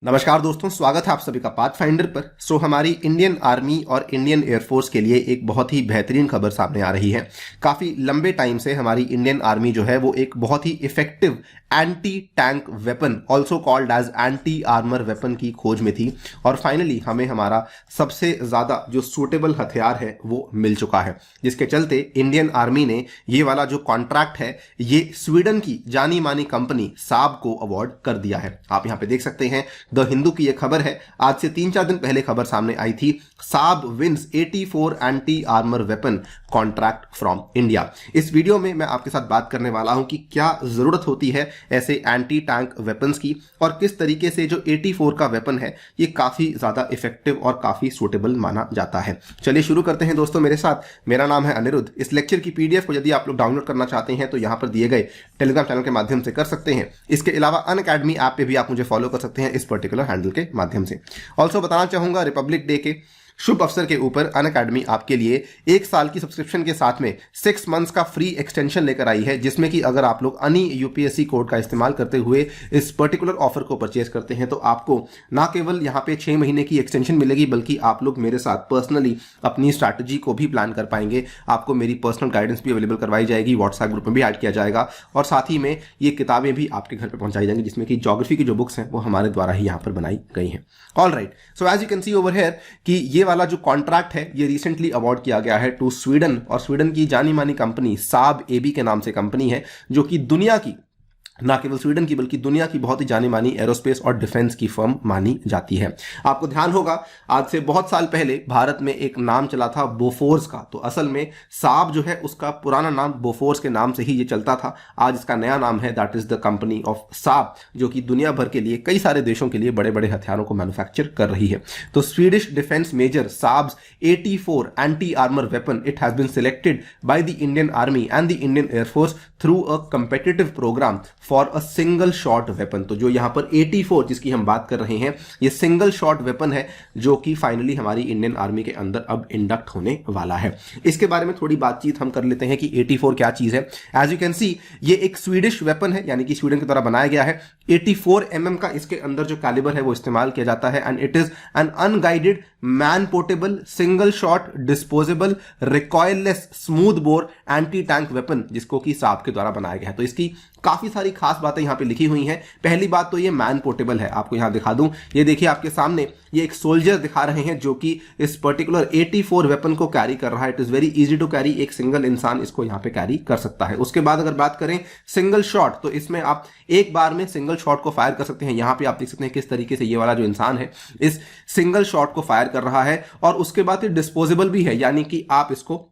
नमस्कार दोस्तों, स्वागत है आप सभी का पाथफाइंडर पर। हमारी इंडियन आर्मी और इंडियन एयरफोर्स के लिए एक बहुत ही बेहतरीन खबर सामने आ रही है। काफ़ी लंबे टाइम से हमारी इंडियन आर्मी जो है वो एक बहुत ही effective anti tank weapon, also called as anti armour weapon की खोज में थी और फाइनली हमें हमारा सबसे ज़्यादा जो सूटेबल हथियार है वो मिल चुका है, जिसके चलते इंडियन आर्मी ने ये वाला जो कॉन्ट्रैक्ट है ये स्वीडन की जानी मानी कंपनी साब को अवार्ड कर दिया है। आप यहाँ पे देख सकते हैं, द हिंदू की यह खबर है। आज से 3-4 दिन पहले खबर सामने आई थी, Saab wins 84 anti armour weapon contract from India. इस वीडियो में मैं आपके साथ बात करने वाला हूं कि क्या जरूरत होती है ऐसे एंटी टैंक वेपन्स की और किस तरीके से जो 84 का वेपन है ये काफी ज्यादा इफेक्टिव और काफी सूटेबल माना जाता है। चलिए शुरू करते हैं दोस्तों मेरे साथ। मेरा नाम है अनिरुद्ध। इस लेक्चर की पीडीएफ को यदि आप लोग डाउनलोड करना चाहते हैं तो यहां पर दिए गए टेलीग्राम चैनल के माध्यम से कर सकते हैं। इसके अलावा अनअकैडमी ऐप पे भी आप मुझे फॉलो कर सकते हैं इस पर्टिकुलर हैंडल के माध्यम से। ऑल्सो बताना चाहूंगा, रिपब्लिक डे के शुभ अवसर के ऊपर अनअकैडमी आपके लिए 1 साल की सब्सक्रिप्शन के साथ में 6 मंथ्स का फ्री एक्सटेंशन लेकर आई है, जिसमें कि अगर आप लोग अनी यूपीएससी कोड का इस्तेमाल करते हुए इस पर्टिकुलर ऑफर को परचेज करते हैं तो आपको ना केवल यहाँ पे 6 महीने की एक्सटेंशन मिलेगी बल्कि आप लोग मेरे साथ पर्सनली अपनी स्ट्रैटेजी को भी प्लान कर पाएंगे। आपको मेरी पर्सनल गाइडेंस भी अवेलेबल करवाई जाएगी, व्हाट्सएप ग्रुप में भी ऐड किया जाएगा और साथ ही में ये किताबें भी आपके घर पर पहुंचाई जाएंगी, जिसमें कि ज्योग्राफी की जो बुक्स हैं वो हमारे द्वारा ही यहाँ पर बनाई गई हैं। All right, so as you can see over here कि ये वाला जो कॉन्ट्रैक्ट है ये रिसेंटली अवार्ड किया गया है टू स्वीडन, और स्वीडन की जानी मानी कंपनी साब एबी के नाम से कंपनी है, जो कि दुनिया की, ना केवल स्वीडन की बल्कि दुनिया की बहुत ही जानी मानी एरोस्पेस और डिफेंस की फर्म मानी जाती है। आपको ध्यान होगा आज से बहुत साल पहले भारत में एक नाम चला था बोफोर्स का, तो असल में साब जो है उसका पुराना नाम बोफोर्स के नाम से ही ये चलता था। आज इसका नया नाम है, that is the company of साब, जो कि दुनिया भर के लिए कई सारे देशों के लिए बड़े बड़े हथियारों को मैन्युफैक्चर कर रही है। तो Swedish defence major Saab's 84 anti armour weapon, it has been selected by the Indian Army and the Indian Air Force through a competitive programme for a single shot weapon. तो जो यहां पर 84 जिसकी हम बात कर रहे हैं ये सिंगल शॉट वेपन है, जो कि फाइनली हमारी इंडियन आर्मी के अंदर अब इंडक्ट होने वाला है। इसके बारे में थोड़ी बातचीत हम कर लेते हैं कि 84 क्या चीज है। एज यू कैन सी ये एक स्वीडिश वेपन है, यानी कि स्वीडन की द्वारा बनाया गया है। 84 mm का इसके अंदर जो कैलिबर है वो इस्तेमाल किया जाता है and it is an unguided man portable single shot disposable recoilless smooth bore anti tank weapon, जिसको कि साब के द्वारा बनाया गया है। तो इसकी काफी सारी खास बातें यहां पे लिखी हुई हैं। पहली बात तो ये मैन पोर्टेबल है। आपको यहां दिखा दूं, ये देखिए आपके सामने ये एक सोल्जर दिखा रहे हैं जो कि इस पर्टिकुलर 84 वेपन को कैरी कर रहा है। It is very easy to carry, एक सिंगल इंसान इसको यहां पे कैरी कर सकता है। उसके बाद अगर बात करें सिंगल शॉट, तो इसमें आप एक बार में सिंगल शॉट को फायर कर सकते हैं। यहां पे आप देख सकते हैं किस तरीके से ये वाला जो इंसान है इस सिंगल शॉट को फायर कर रहा है, और उसके बाद ये डिस्पोजेबल भी है, यानी कि आप इसको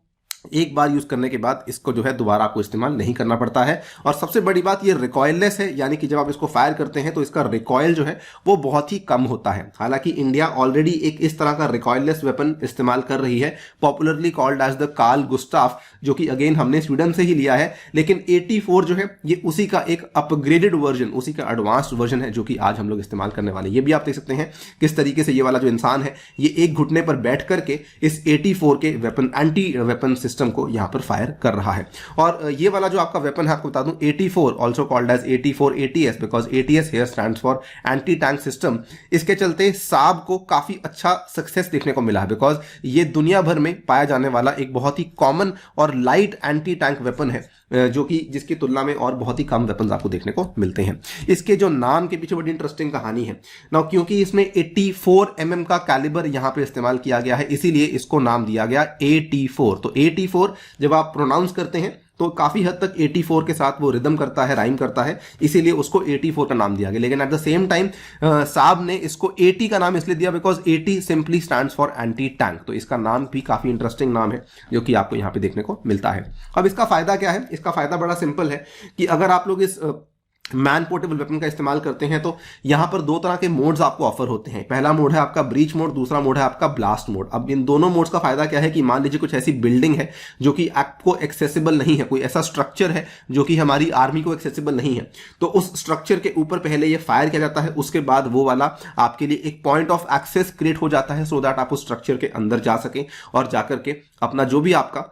एक बार यूज करने के बाद इसको जो है दोबारा आपको इस्तेमाल नहीं करना पड़ता है। और सबसे बड़ी बात ये रिकॉइललेस है, यानी कि जब आप इसको फायर करते हैं तो इसका रिकॉइल जो है वो बहुत ही कम होता है। हालांकि इंडिया ऑलरेडी एक इस तरह का रिकॉइललेस वेपन इस्तेमाल कर रही है, popularly called as the Carl Gustaf, जो कि अगेन हमने स्वीडन से ही लिया है। लेकिन 84 जो है ये उसी का एक अपग्रेडेड वर्जन, उसी का एडवांस्ड वर्जन है, जो कि आज हम लोग इस्तेमाल करने वाले। ये भी आप देख सकते हैं किस तरीके से ये वाला जो इंसान है ये एक घुटने पर बैठ करके इस 84 के वेपन, एंटी वेपन सिस्टम को यहां पर फायर कर रहा है। और ये वाला जो आपका वेपन है, आपको बता दूं 84 also called as 84 ATS, because ATS here stands for anti tank system. इसके चलते साब को काफी अच्छा सक्सेस देखने को मिला है, बिकॉज ये दुनिया भर में पाया जाने वाला एक बहुत ही कॉमन और लाइट एंटी टैंक वेपन है, जो कि जिसकी तुलना में और बहुत ही कम वेपन्स आपको देखने को मिलते हैं। इसके जो नाम के पीछे बड़ी इंटरेस्टिंग कहानी है ना, क्योंकि इसमें 84 mm का कैलिबर यहां पे इस्तेमाल किया गया है, इसीलिए इसको नाम दिया गया 84। तो 84 जब आप प्रोनाउंस करते हैं तो काफी हद तक 84 के साथ वो रिदम करता है, राइम करता है, इसीलिए उसको 84 का नाम दिया गया। लेकिन एट द सेम टाइम साब ने इसको 80 का नाम इसलिए दिया because 80 simply stands for anti tank. तो इसका नाम भी काफी इंटरेस्टिंग नाम है जो कि आपको यहां पे देखने को मिलता है। अब इसका फायदा क्या है? इसका फायदा बड़ा सिंपल है कि अगर आप लोग इस मैन पोर्टेबल वेपन का इस्तेमाल करते हैं तो यहां पर 2 तरह के मोड्स आपको ऑफर होते हैं। पहला मोड है आपका ब्रीच मोड, दूसरा मोड है आपका ब्लास्ट मोड। अब इन दोनों मोड्स का फायदा क्या है कि मान लीजिए कुछ ऐसी बिल्डिंग है जो कि आपको एक्सेसिबल नहीं है, कोई ऐसा स्ट्रक्चर है जो कि हमारी आर्मी को एक्सेसिबल नहीं है, तो उस स्ट्रक्चर के ऊपर पहले ये फायर किया जाता है, उसके बाद वो वाला आपके लिए एक पॉइंट ऑफ एक्सेस क्रिएट हो जाता है, सो दैट आप उस स्ट्रक्चर के अंदर जा सकें और जाकर के अपना जो भी आपका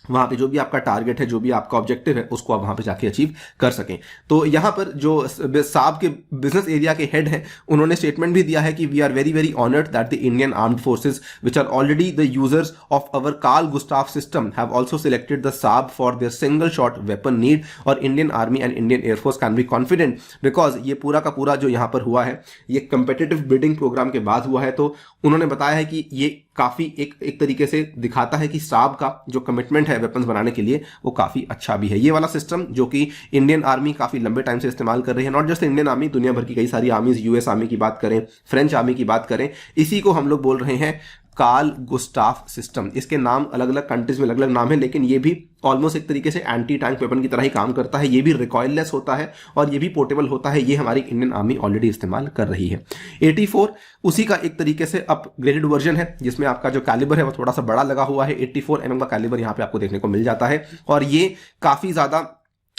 वहां पे जो भी आपका टारगेट है, जो भी आपका ऑब्जेक्टिव है, उसको आप वहां पे जाके अचीव कर सकें। तो यहां पर जो साब के बिजनेस एरिया के हेड हैं, उन्होंने स्टेटमेंट भी दिया है कि we are very very honoured that the Indian Armed Forces which are already the users of our Carl Gustaf system have also selected the Saab for their single shot weapon need, और Indian Army and Indian Air Force can be confident because ये पूरा का पूरा जो यहाँ पर हुआ है ये कंपेटिटिव बिडिंग प्रोग्राम के बाद हुआ है। तो उन्होंने बताया है कि ये काफी एक तरीके से दिखाता है कि साब का जो कमिटमेंट है वेपन्स बनाने के लिए वो काफी अच्छा भी है। ये वाला सिस्टम जो कि इंडियन आर्मी काफी लंबे टाइम से इस्तेमाल कर रही है, नॉट जस्ट इंडियन आर्मी, दुनिया भर की कई सारी आर्मीज, यूएस आर्मी की बात करें, फ्रेंच आर्मी की बात करें, इसी को हम लोग बोल रहे हैं कार्ल गुस्ताफ सिस्टम। इसके नाम अलग अलग कंट्रीज में अलग अलग नाम है, लेकिन ये भी ऑलमोस्ट एक तरीके से एंटी टैंक वेपन की तरह ही काम करता है। ये भी रिकॉइललेस होता है और ये भी पोर्टेबल होता है। ये हमारी इंडियन आर्मी ऑलरेडी इस्तेमाल कर रही है। 84 उसी का एक तरीके से अपग्रेडेड वर्जन है, जिसमें आपका जो कैलिबर है वो थोड़ा सा बड़ा लगा हुआ है। 84 mm का कैलिबर यहाँ पे आपको देखने को मिल जाता है, और ये काफी ज्यादा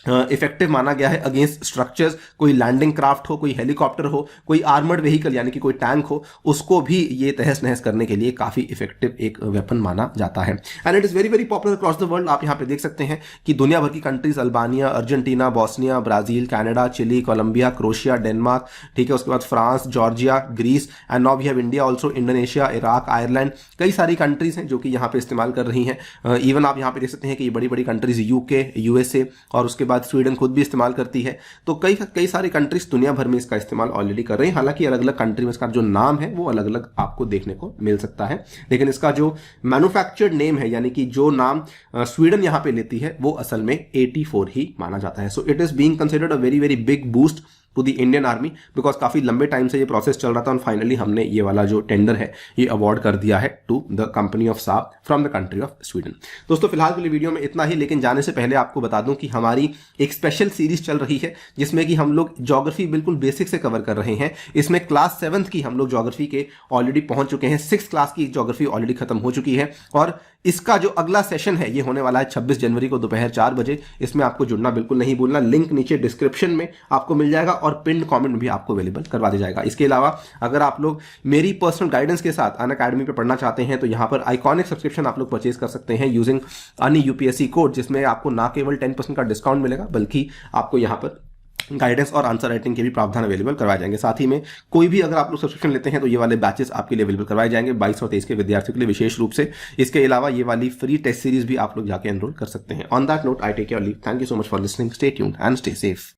इफेक्टिव माना गया है अगेंस्ट स्ट्रक्चर्स। कोई लैंडिंग क्राफ्ट हो, कोई हेलीकॉप्टर हो, कोई आर्मर्ड व्हीकल यानी कि कोई टैंक हो, उसको भी ये तहस नहस करने के लिए काफी इफेक्टिव एक वेपन माना जाता है। And it is very very popular across the world. आप यहाँ पे देख सकते हैं कि दुनिया भर की countries, Albania, Argentina, Bosnia, Brazil, Canada, Chile, Colombia, Croatia, Denmark, ठीक है, उसके बाद France, Georgia, Greece, and now we have India also, Indonesia, Iraq, Ireland, कई सारी कंट्रीज हैं जो कि यहाँ पे इस्तेमाल कर रही हैं। इवन आप यहाँ पे देख सकते हैं कि ये बड़ी बड़ी कंट्रीज यूके, यूएसए और उसके स्वीडन खुद भी इस्तेमाल करती है। तो कई सारी कंट्रीज दुनिया भर में इसका इस्तेमाल ऑलरेडी कर रही हैं। हालांकि अलग अलग कंट्री में इसका जो नाम है वो अलग अलग आपको देखने को मिल सकता है, लेकिन इसका जो मैन्युफैक्चर्ड नेम है यानी कि जो नाम स्वीडन यहां पे लेती है वो असल में 84 ही माना जाता है। So it is being considered a very very big boost to the Indian army, because काफी लंबे टाइम से ये प्रोसेस चल रहा था और फाइनली हमने ये वाला जो टेंडर है ये अवार्ड कर दिया है टू द कंपनी ऑफ साब from the country of Sweden. दोस्तों फिलहाल के लिए वीडियो में इतना ही, लेकिन जाने से पहले आपको बता दूं कि हमारी एक स्पेशल सीरीज चल रही है जिसमें कि हम लोग ज्योग्राफी बिल्कुल बेसिक से कवर कर रहे हैं। इसमें क्लास 7th की हम लोग ज्योग्राफी के ऑलरेडी पहुंच चुके हैं, 6th क्लास की ज्योग्राफी ऑलरेडी खत्म हो चुकी है, और इसका जो अगला सेशन है ये होने वाला है 26 जनवरी को दोपहर 4 बजे। इसमें आपको जुड़ना बिल्कुल नहीं भूलना। लिंक नीचे डिस्क्रिप्शन में आपको मिल जाएगा और पिन कमेंट भी आपको अवेलेबल करवा दिया जाएगा। इसके अलावा अगर आप लोग मेरी पर्सनल गाइडेंस के साथ अनअकैडमी पे पढ़ना चाहते हैं तो यहाँ पर आइकॉनिक सब्सक्रिप्शन आप लोग परचेज कर सकते हैं यूजिंग अनी यूपीएससी कोड, जिसमें आपको ना केवल 10% का डिस्काउंट मिलेगा बल्कि आपको यहाँ पर गाइडेंस और आंसर राइटिंग के भी प्रावधान अवेलेबल करवाए जाएंगे। साथ ही में कोई भी अगर आप लोग सब्सक्रिप्शन लेते हैं तो ये वाले बैचेस आपके लिए अवेलेबल करवाए जाएंगे 22 और 23 के विद्यार्थियों के लिए विशेष रूप से। इसके अलावा ये वाली फ्री टेस्ट सीरीज भी आप लोग जाके एनरोल कर सकते हैं। On that note I take your leave. Thank you so much for listening. Stay tuned and stay safe.